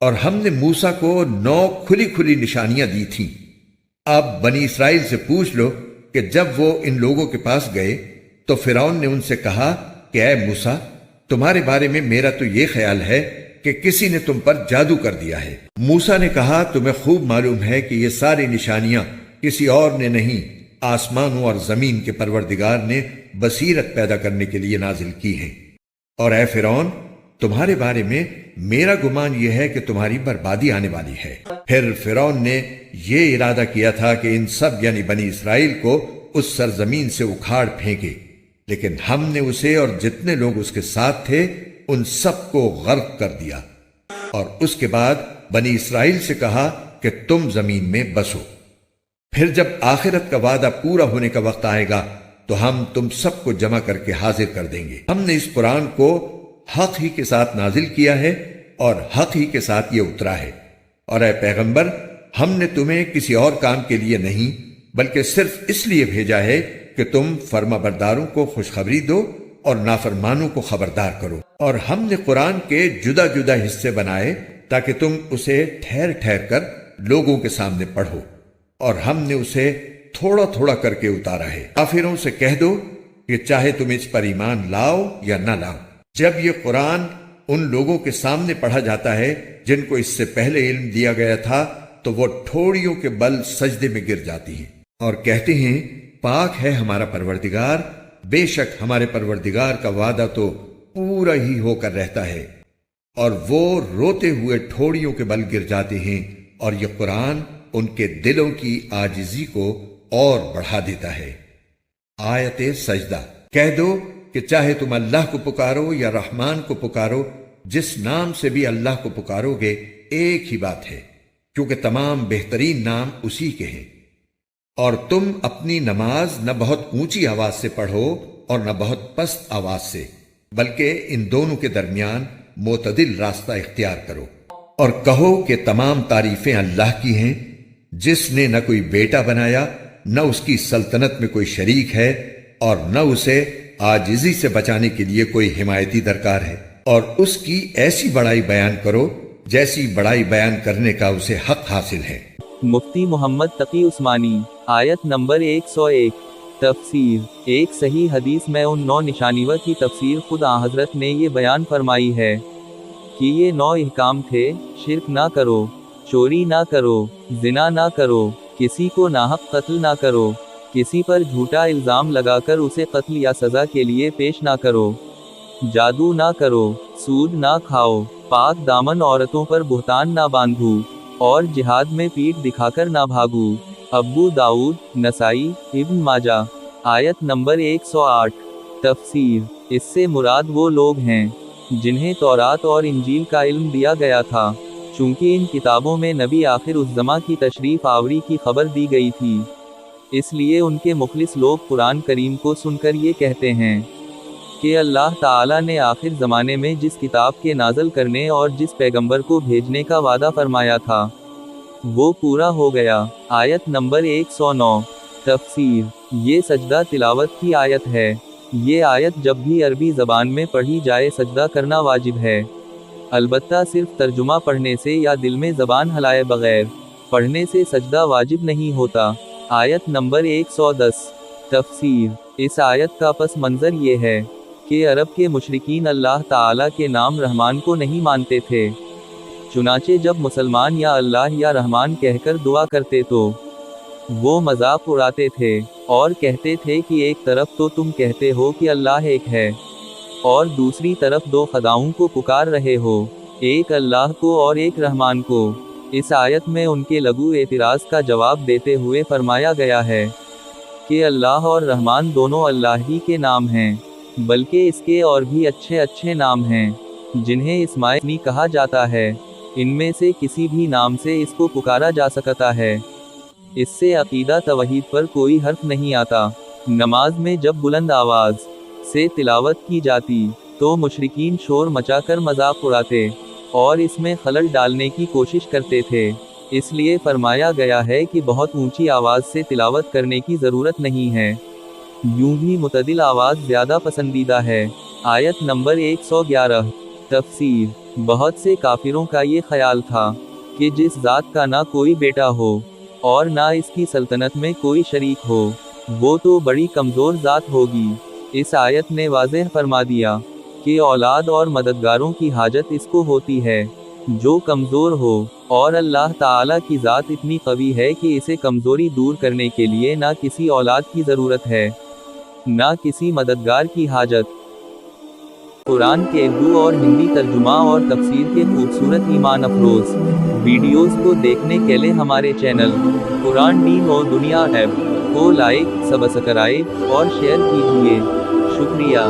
اور ہم نے موسیٰ کو 9 کھلی کھلی نشانیاں دی تھیں۔ اب بنی اسرائیل سے پوچھ لو کہ جب وہ ان لوگوں کے پاس گئے تو فرعون نے ان سے کہا کہ اے موسیٰ، تمہارے بارے میں میرا تو یہ خیال ہے کہ کسی نے تم پر جادو کر دیا ہے۔ موسیٰ نے کہا تمہیں خوب معلوم ہے کہ یہ ساری نشانیاں کسی اور نے نہیں، آسمانوں اور زمین کے پروردگار نے بصیرت پیدا کرنے کے لیے نازل کی ہیں۔ اور اے فرعون، تمہارے بارے میں میرا گمان یہ ہے کہ تمہاری بربادی آنے والی ہے۔ پھر فرعون نے یہ ارادہ کیا تھا کہ ان سب یعنی بنی اسرائیل کو اس سرزمین سے اکھاڑ پھینکے، لیکن ہم نے اسے اور جتنے لوگ اس کے ساتھ تھے ان سب کو غرق کر دیا، اور اس کے بعد بنی اسرائیل سے کہا کہ تم زمین میں بسو۔ پھر جب آخرت کا وعدہ پورا ہونے کا وقت آئے گا تو ہم تم سب کو جمع کر کے حاضر کر دیں گے۔ ہم نے اس قرآن کو حق ہی کے ساتھ نازل کیا ہے اور حق ہی کے ساتھ یہ اترا ہے، اور اے پیغمبر، ہم نے تمہیں کسی اور کام کے لیے نہیں بلکہ صرف اس لیے بھیجا ہے کہ تم فرما برداروں کو خوشخبری دو اور نافرمانوں کو خبردار کرو۔ اور ہم نے قرآن کے جدا جدا حصے بنائے تاکہ تم اسے ٹھہر ٹھہر کر لوگوں کے سامنے پڑھو، اور ہم نے اسے تھوڑا تھوڑا کر کے اتارا ہے۔ کافروں سے کہہ دو کہ چاہے تم اس پر ایمان لاؤ یا نہ لاؤ، جب یہ قرآن ان لوگوں کے سامنے پڑھا جاتا ہے جن کو اس سے پہلے علم دیا گیا تھا تو وہ ٹھوڑیوں کے بل سجدے میں گر جاتی ہیں اور کہتے ہیں پاک ہے ہمارا پروردگار، بے شک ہمارے پروردگار کا وعدہ تو پورا ہی ہو کر رہتا ہے، اور وہ روتے ہوئے ٹھوڑیوں کے بل گر جاتے ہیں، اور یہ قرآن ان کے دلوں کی عاجزی کو اور بڑھا دیتا ہے۔ آیت سجدہ۔ کہہ دو کہ چاہے تم اللہ کو پکارو یا رحمان کو پکارو، جس نام سے بھی اللہ کو پکارو گے ایک ہی بات ہے، کیونکہ تمام بہترین نام اسی کے ہیں۔ اور تم اپنی نماز نہ بہت اونچی آواز سے پڑھو اور نہ بہت پست آواز سے، بلکہ ان دونوں کے درمیان معتدل راستہ اختیار کرو، اور کہو کہ تمام تعریفیں اللہ کی ہیں، جس نے نہ کوئی بیٹا بنایا، نہ اس کی سلطنت میں کوئی شریک ہے، اور نہ اسے عاجزی سے بچانے کے لیے کوئی حمایتی درکار ہے، اور اس کی ایسی بڑائی بیان کرو جیسی بڑائی بیان کرنے کا اسے حق حاصل ہے۔ مفتی محمد تقی عثمانی۔ آیت نمبر 101۔ تفسیر۔ ایک صحیح حدیث میں ان 9 نشانیوں کی تفسیر خود حضرت نے یہ بیان فرمائی ہے کہ یہ 9 احکام تھے: شرک نہ کرو، چوری نہ کرو، زنا نہ کرو، کسی کو ناحق قتل نہ کرو، کسی پر جھوٹا الزام لگا کر اسے قتل یا سزا کے لیے پیش نہ کرو، جادو نہ کرو، سود نہ کھاؤ، پاک دامن عورتوں پر بہتان نہ باندھو، اور جہاد میں پیٹھ دکھا کر نہ بھاگو۔ ابو داؤد، نسائی، ابن ماجہ۔ آیت نمبر 108۔ تفسیر۔ اس سے مراد وہ لوگ ہیں جنہیں تورات اور انجیل کا علم دیا گیا تھا، چونکہ ان کتابوں میں نبی آخر الزماں کی تشریف آوری کی خبر دی گئی تھی، اس لیے ان کے مخلص لوگ قرآن کریم کو سن کر یہ کہتے ہیں کہ اللہ تعالیٰ نے آخر زمانے میں جس کتاب کے نازل کرنے اور جس پیغمبر کو بھیجنے کا وعدہ فرمایا تھا وہ پورا ہو گیا۔ آیت نمبر 109۔ تفسیر۔ یہ سجدہ تلاوت کی آیت ہے۔ یہ آیت جب بھی عربی زبان میں پڑھی جائے سجدہ کرنا واجب ہے، البتہ صرف ترجمہ پڑھنے سے یا دل میں زبان ہلائے بغیر پڑھنے سے سجدہ واجب نہیں ہوتا۔ آیت نمبر 110۔ تفسیر۔ اس آیت کا پس منظر یہ ہے کہ عرب کے مشرکین اللہ تعالیٰ کے نام رحمان کو نہیں مانتے تھے، چنانچہ جب مسلمان یا اللہ یا رحمان کہہ کر دعا کرتے تو وہ مذاق اڑاتے تھے اور کہتے تھے کہ ایک طرف تو تم کہتے ہو کہ اللہ ایک ہے اور دوسری طرف 2 خداؤں کو پکار رہے ہو، ایک اللہ کو اور ایک رحمان کو۔ اس آیت میں ان کے لغو اعتراض کا جواب دیتے ہوئے فرمایا گیا ہے کہ اللہ اور رحمان دونوں اللہ ہی کے نام ہیں، بلکہ اس کے اور بھی اچھے اچھے نام ہیں جنہیں اسماعیلی کہا جاتا ہے، ان میں سے کسی بھی نام سے اس کو پکارا جا سکتا ہے۔ اس سے عقیدہ توحید پر کوئی حرف نہیں آتا۔ نماز میں جب بلند آواز سے تلاوت کی جاتی تو مشرکین شور مچا کر مذاق اڑاتے اور اس میں خلل ڈالنے کی کوشش کرتے تھے، اس لیے فرمایا گیا ہے کہ بہت اونچی آواز سے تلاوت کرنے کی ضرورت نہیں ہے، یوں بھی معتدل آواز زیادہ پسندیدہ ہے۔ آیت نمبر 111۔ تفسیر۔ بہت سے کافروں کا یہ خیال تھا کہ جس ذات کا نہ کوئی بیٹا ہو اور نہ اس کی سلطنت میں کوئی شریک ہو، وہ تو بڑی کمزور ذات ہوگی۔ اس آیت نے واضح فرما دیا کہ اولاد اور مددگاروں کی حاجت اس کو ہوتی ہے جو کمزور ہو، اور اللہ تعالیٰ کی ذات اتنی قوی ہے کہ اسے کمزوری دور کرنے کے لیے نہ کسی اولاد کی ضرورت ہے، نہ کسی مددگار کی حاجت۔ قرآن کے اردو اور ہندی ترجمہ اور تفسیر کے خوبصورت ایمان افروز ویڈیوز کو دیکھنے کے لیے ہمارے چینل قرآن دین اور دنیا ایپ کو لائک، سبسکرائب اور شیئر کیجیے۔ شکریہ۔